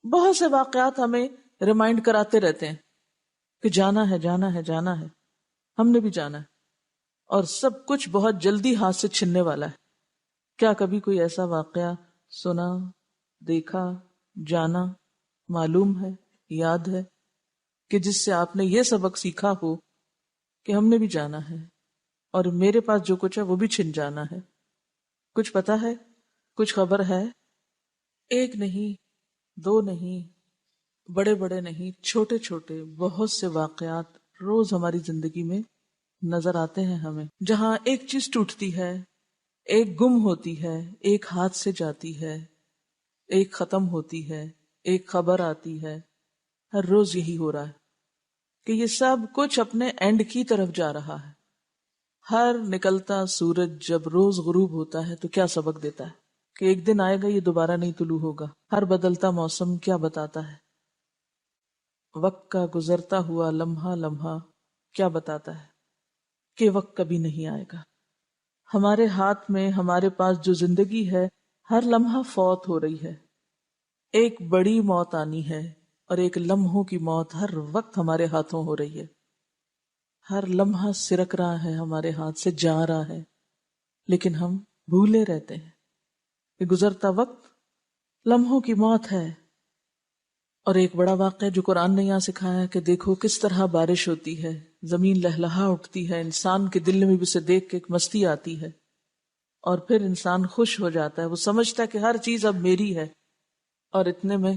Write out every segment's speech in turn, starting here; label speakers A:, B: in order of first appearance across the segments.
A: بہت سے واقعات ہمیں ریمائنڈ کراتے رہتے ہیں کہ جانا ہے جانا ہے جانا ہے، ہم نے بھی جانا ہے، اور سب کچھ بہت جلدی ہاتھ سے چھننے والا ہے۔ کیا کبھی کوئی ایسا واقعہ سنا، دیکھا، جانا، معلوم ہے، یاد ہے کہ جس سے آپ نے یہ سبق سیکھا ہو کہ ہم نے بھی جانا ہے اور میرے پاس جو کچھ ہے وہ بھی چھن جانا ہے؟ کچھ پتا ہے، کچھ خبر ہے؟ ایک نہیں، دو نہیں، بڑے بڑے نہیں، چھوٹے چھوٹے بہت سے واقعات روز ہماری زندگی میں نظر آتے ہیں ہمیں، جہاں ایک چیز ٹوٹتی ہے، ایک گم ہوتی ہے، ایک ہاتھ سے جاتی ہے، ایک ختم ہوتی ہے، ایک خبر آتی ہے۔ ہر روز یہی ہو رہا ہے کہ یہ سب کچھ اپنے اینڈ کی طرف جا رہا ہے۔ ہر نکلتا سورج جب روز غروب ہوتا ہے تو کیا سبق دیتا ہے کہ ایک دن آئے گا یہ دوبارہ نہیں طلوع ہوگا۔ ہر بدلتا موسم کیا بتاتا ہے؟ وقت کا گزرتا ہوا لمحہ لمحہ کیا بتاتا ہے کہ وقت کبھی نہیں آئے گا۔ ہمارے ہاتھ میں، ہمارے پاس جو زندگی ہے، ہر لمحہ فوت ہو رہی ہے۔ ایک بڑی موت آنی ہے اور ایک لمحوں کی موت ہر وقت ہمارے ہاتھوں ہو رہی ہے۔ ہر لمحہ سرک رہا ہے، ہمارے ہاتھ سے جا رہا ہے، لیکن ہم بھولے رہتے ہیں کہ گزرتا وقت لمحوں کی موت ہے۔ اور ایک بڑا واقعہ جو قرآن نے یہاں سکھایا کہ دیکھو کس طرح بارش ہوتی ہے، زمین لہلہا اٹھتی ہے، انسان کے دل میں بھی اسے دیکھ کے ایک مستی آتی ہے، اور پھر انسان خوش ہو جاتا ہے، وہ سمجھتا ہے کہ ہر چیز اب میری ہے، اور اتنے میں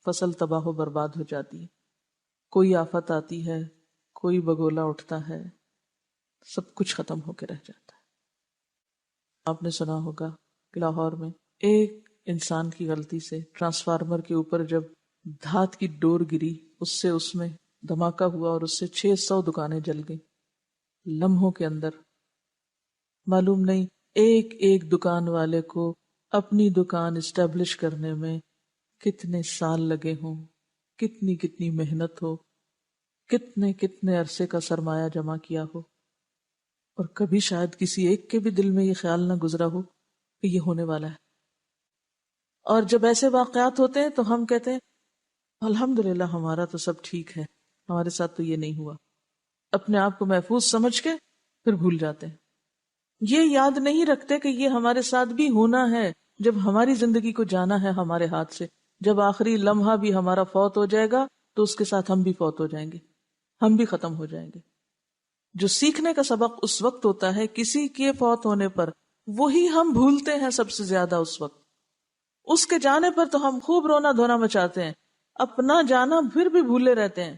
A: فصل تباہ و برباد ہو جاتی ہے، کوئی آفت آتی ہے، کوئی بگولا اٹھتا ہے، سب کچھ ختم ہو کے رہ جاتا ہے۔ آپ نے سنا ہوگا کہ لاہور میں ایک انسان کی غلطی سے ٹرانسفارمر کے اوپر جب دھات کی ڈور گری، اس میں دھماکہ ہوا اور اس سے 600 دکانیں جل گئیں لمحوں کے اندر۔ معلوم نہیں ایک ایک دکان والے کو اپنی دکان اسٹیبلش کرنے میں کتنے سال لگے ہوں، کتنی کتنی محنت ہو، کتنے کتنے عرصے کا سرمایہ جمع کیا ہو، اور کبھی شاید کسی ایک کے بھی دل میں یہ خیال نہ گزرا ہو کہ یہ ہونے والا ہے۔ اور جب ایسے واقعات ہوتے ہیں تو ہم کہتے ہیں الحمدللہ ہمارا تو سب ٹھیک ہے، ہمارے ساتھ تو یہ نہیں ہوا، اپنے آپ کو محفوظ سمجھ کے پھر بھول جاتے ہیں۔ یہ یاد نہیں رکھتے کہ یہ ہمارے ساتھ بھی ہونا ہے جب ہماری زندگی کو جانا ہے ہمارے ہاتھ سے۔ جب آخری لمحہ بھی ہمارا فوت ہو جائے گا تو اس کے ساتھ ہم بھی فوت ہو جائیں گے، ہم بھی ختم ہو جائیں گے۔ جو سیکھنے کا سبق اس وقت ہوتا ہے کسی کے فوت ہونے پر، وہی ہم بھولتے ہیں سب سے زیادہ اس وقت۔ اس کے جانے پر تو ہم خوب رونا دھونا مچاتے ہیں، اپنا جانا پھر بھی بھولے رہتے ہیں۔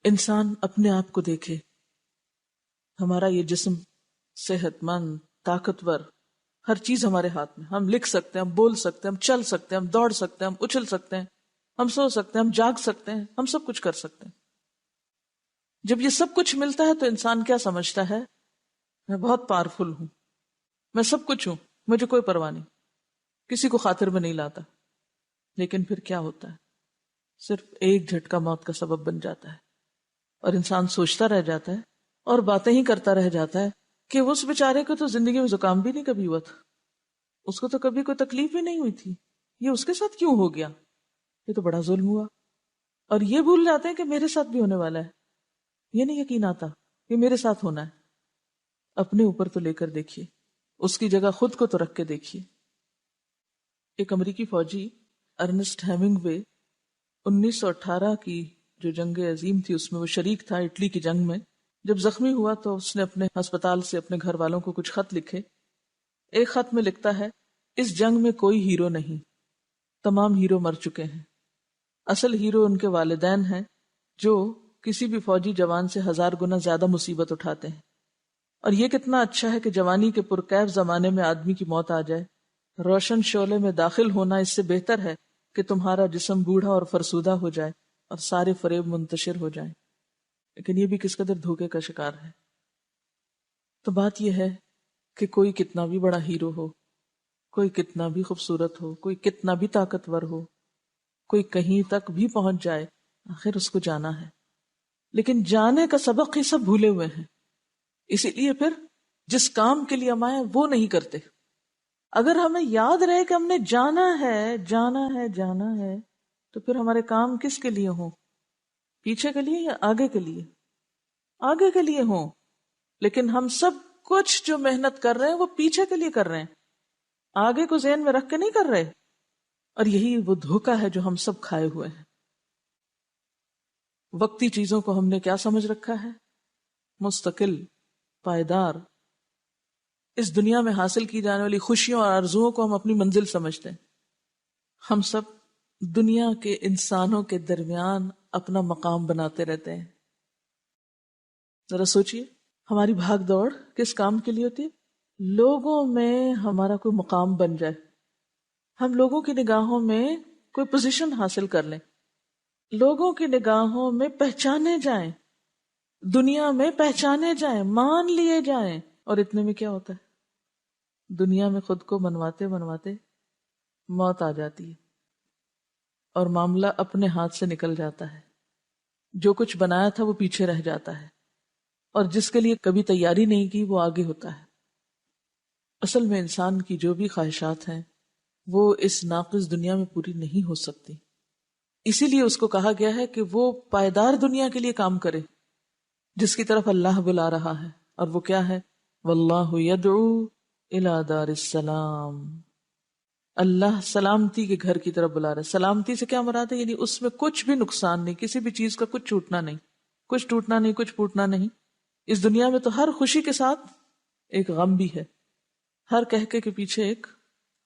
A: انسان اپنے آپ کو دیکھے، ہمارا یہ جسم صحت مند، طاقتور، ہر چیز ہمارے ہاتھ میں، ہم لکھ سکتے ہیں، ہم بول سکتے ہیں، ہم چل سکتے ہیں، ہم دوڑ سکتے ہیں، ہم اچھل سکتے ہیں، ہم سو سکتے ہیں، ہم جاگ سکتے ہیں، ہم سب کچھ کر سکتے ہیں۔ جب یہ سب کچھ ملتا ہے تو انسان کیا سمجھتا ہے؟ میں بہت پاورفل ہوں، میں سب کچھ ہوں، مجھے کوئی پرواہ نہیں، کسی کو خاطر میں نہیں لاتا۔ لیکن پھر کیا ہوتا ہے؟ صرف ایک جھٹکا موت کا سبب بن جاتا ہے، اور انسان سوچتا رہ جاتا ہے اور باتیں ہی کرتا رہ جاتا ہے کہ اس بیچارے کو تو زندگی میں زکام بھی نہیں کبھی ہوا تھا، اس کو تو کبھی کوئی تکلیف بھی نہیں ہوئی تھی، یہ اس کے ساتھ کیوں ہو گیا؟ یہ تو بڑا ظلم ہوا۔ اور یہ بھول جاتے ہیں کہ میرے ساتھ بھی ہونے والا ہے، یہ نہیں یقین آتا کہ میرے ساتھ ہونا ہے۔ اپنے اوپر تو لے کر دیکھیے، اس کی جگہ خود کو تو رکھ کے دیکھیے۔ ایک امریکی فوجی ارنسٹ ہیمنگ وے 1918 کی جو جنگ عظیم تھی اس میں وہ شریک تھا، اٹلی کی جنگ میں۔ جب زخمی ہوا تو اس نے اپنے ہسپتال سے اپنے گھر والوں کو کچھ خط لکھے۔ ایک خط میں لکھتا ہے، اس جنگ میں کوئی ہیرو نہیں، تمام ہیرو مر چکے ہیں، اصل ہیرو ان کے والدین ہیں جو کسی بھی فوجی جوان سے 1000 گنا زیادہ مصیبت اٹھاتے ہیں۔ اور یہ کتنا اچھا ہے کہ جوانی کے پرکیف زمانے میں آدمی کی موت آ جائے، روشن شعلے میں داخل ہونا اس سے بہتر ہے کہ تمہارا جسم بوڑھا اور فرسودہ ہو جائے اور سارے فریب منتشر ہو جائیں۔ لیکن یہ بھی کس قدر دھوکے کا شکار ہے۔ تو بات یہ ہے کہ کوئی کتنا بھی بڑا ہیرو ہو، کوئی کتنا بھی خوبصورت ہو، کوئی کتنا بھی طاقتور ہو، کوئی کہیں تک بھی پہنچ جائے، آخر اس کو جانا ہے۔ لیکن جانے کا سبق ہی سب بھولے ہوئے ہیں، اسی لیے پھر جس کام کے لیے ہم آئے وہ نہیں کرتے۔ اگر ہمیں یاد رہے کہ ہم نے جانا ہے جانا ہے جانا ہے، تو پھر ہمارے کام کس کے لیے ہوں؟ پیچھے کے لیے یا آگے کے لیے؟ آگے کے لیے ہوں. لیکن ہم سب کچھ جو محنت کر رہے ہیں وہ پیچھے کے لیے کر رہے ہیں، آگے کو ذہن میں رکھ کے نہیں کر رہے. اور یہی وہ دھوکہ ہے جو ہم سب کھائے ہوئے ہیں. وقتی چیزوں کو ہم نے کیا سمجھ رکھا ہے؟ مستقل، پائیدار. اس دنیا میں حاصل کی جانے والی خوشیوں اور آرزوؤں کو ہم اپنی منزل سمجھتے ہیں. ہم سب دنیا کے انسانوں کے درمیان اپنا مقام بناتے رہتے ہیں. ذرا سوچئے، ہماری بھاگ دوڑ کس کام کے لیے ہوتی ہے؟ لوگوں میں ہمارا کوئی مقام بن جائے، ہم لوگوں کی نگاہوں میں کوئی پوزیشن حاصل کر لیں، لوگوں کی نگاہوں میں پہچانے جائیں، دنیا میں پہچانے جائیں، مان لیے جائیں. اور اتنے میں کیا ہوتا ہے؟ دنیا میں خود کو منواتے منواتے موت آ جاتی ہے اور معاملہ اپنے ہاتھ سے نکل جاتا ہے. جو کچھ بنایا تھا وہ پیچھے رہ جاتا ہے، اور جس کے لیے کبھی تیاری نہیں کی وہ آگے ہوتا ہے. اصل میں انسان کی جو بھی خواہشات ہیں وہ اس ناقص دنیا میں پوری نہیں ہو سکتی. اسی لیے اس کو کہا گیا ہے کہ وہ پائیدار دنیا کے لیے کام کرے جس کی طرف اللہ بلا رہا ہے. اور وہ کیا ہے؟ واللہ یدعو الی دار السلام. اللہ سلامتی کے گھر کی طرف بلا رہا ہے. سلامتی سے کیا مراد ہے؟ یعنی اس میں کچھ بھی نقصان نہیں، کسی بھی چیز کا کچھ چھوٹنا نہیں، کچھ ٹوٹنا نہیں، کچھ پھوٹنا نہیں. اس دنیا میں تو ہر خوشی کے ساتھ ایک غم بھی ہے، ہر کہکے کے پیچھے ایک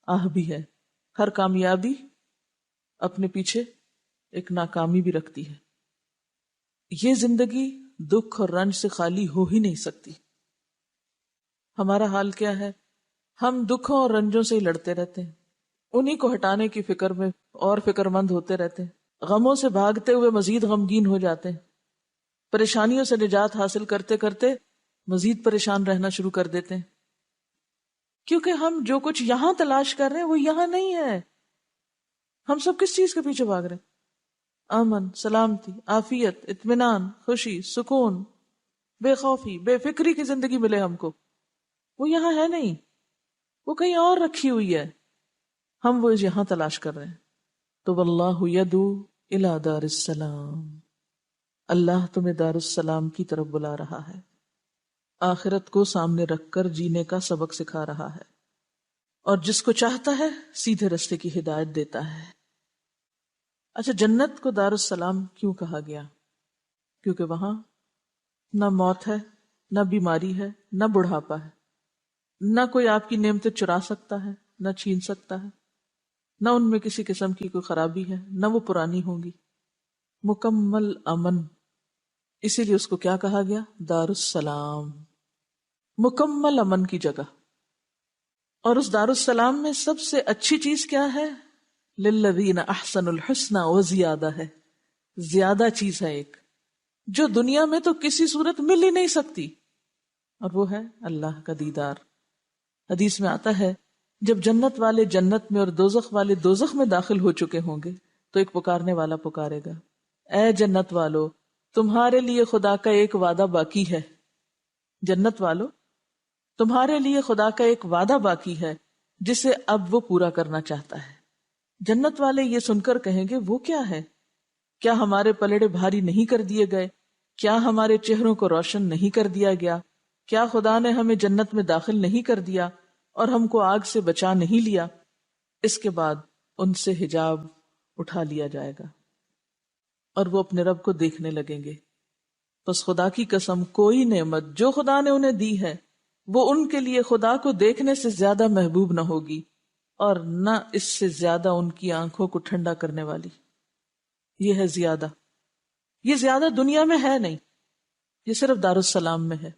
A: آہ بھی ہے، ہر کامیابی اپنے پیچھے ایک ناکامی بھی رکھتی ہے. یہ زندگی دکھ اور رنج سے خالی ہو ہی نہیں سکتی. ہمارا حال کیا ہے؟ ہم دکھوں اور رنجوں سے ہی لڑتے رہتے ہیں، انہی کو ہٹانے کی فکر میں اور فکر مند ہوتے رہتے ہیں، غموں سے بھاگتے ہوئے مزید غمگین ہو جاتے ہیں، پریشانیوں سے نجات حاصل کرتے کرتے مزید پریشان رہنا شروع کر دیتے ہیں. کیونکہ ہم جو کچھ یہاں تلاش کر رہے ہیں وہ یہاں نہیں ہے. ہم سب کس چیز کے پیچھے بھاگ رہے ہیں؟ امن، سلامتی، عافیت، اطمینان، خوشی، سکون، بے خوفی، بے فکری کی زندگی ملے ہم کو. وہ یہاں ہے نہیں، وہ کہیں اور رکھی ہوئی ہے، ہم وہ یہاں تلاش کر رہے ہیں. تو واللہ یدعو الی دار السلام. اللہ تمہیں دار السلام کی طرف بلا رہا ہے، آخرت کو سامنے رکھ کر جینے کا سبق سکھا رہا ہے، اور جس کو چاہتا ہے سیدھے رستے کی ہدایت دیتا ہے. اچھا، جنت کو دار السلام کیوں کہا گیا؟ کیونکہ وہاں نہ موت ہے، نہ بیماری ہے، نہ بڑھاپا ہے، نہ کوئی آپ کی نعمتیں چرا سکتا ہے، نہ چھین سکتا ہے، نہ ان میں کسی قسم کی کوئی خرابی ہے، نہ وہ پرانی ہوں گی. مکمل امن. اسی لیے اس کو کیا کہا گیا؟ دار السلام، مکمل امن کی جگہ. اور اس دار السلام میں سب سے اچھی چیز کیا ہے؟ للذین احسنوا الحسنى وزیادہ ہے. زیادہ چیز ہے ایک جو دنیا میں تو کسی صورت مل ہی نہیں سکتی، اور وہ ہے اللہ کا دیدار. حدیث میں آتا ہے جب جنت والے جنت میں اور دوزخ والے دوزخ میں داخل ہو چکے ہوں گے تو ایک پکارنے والا پکارے گا، اے جنت والو، تمہارے لیے خدا کا ایک وعدہ باقی ہے. جنت والو، تمہارے لیے خدا کا ایک وعدہ باقی ہے جسے اب وہ پورا کرنا چاہتا ہے. جنت والے یہ سن کر کہیں گے وہ کیا ہے؟ کیا ہمارے پلڑے بھاری نہیں کر دیے گئے؟ کیا ہمارے چہروں کو روشن نہیں کر دیا گیا؟ کیا خدا نے ہمیں جنت میں داخل نہیں کر دیا اور ہم کو آگ سے بچا نہیں لیا؟ اس کے بعد ان سے حجاب اٹھا لیا جائے گا اور وہ اپنے رب کو دیکھنے لگیں گے. بس خدا کی قسم کوئی نعمت جو خدا نے انہیں دی ہے وہ ان کے لیے خدا کو دیکھنے سے زیادہ محبوب نہ ہوگی اور نہ اس سے زیادہ ان کی آنکھوں کو ٹھنڈا کرنے والی. یہ ہے زیادہ. یہ زیادہ دنیا میں ہے نہیں، یہ صرف دار السلام میں ہے.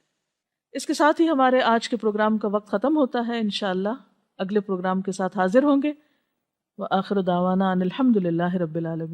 A: اس کے ساتھ ہی ہمارے آج کے پروگرام کا وقت ختم ہوتا ہے. انشاءاللہ اگلے پروگرام کے ساتھ حاضر ہوں گے. وآخر دعوانا ان الحمد للہ رب العالمین.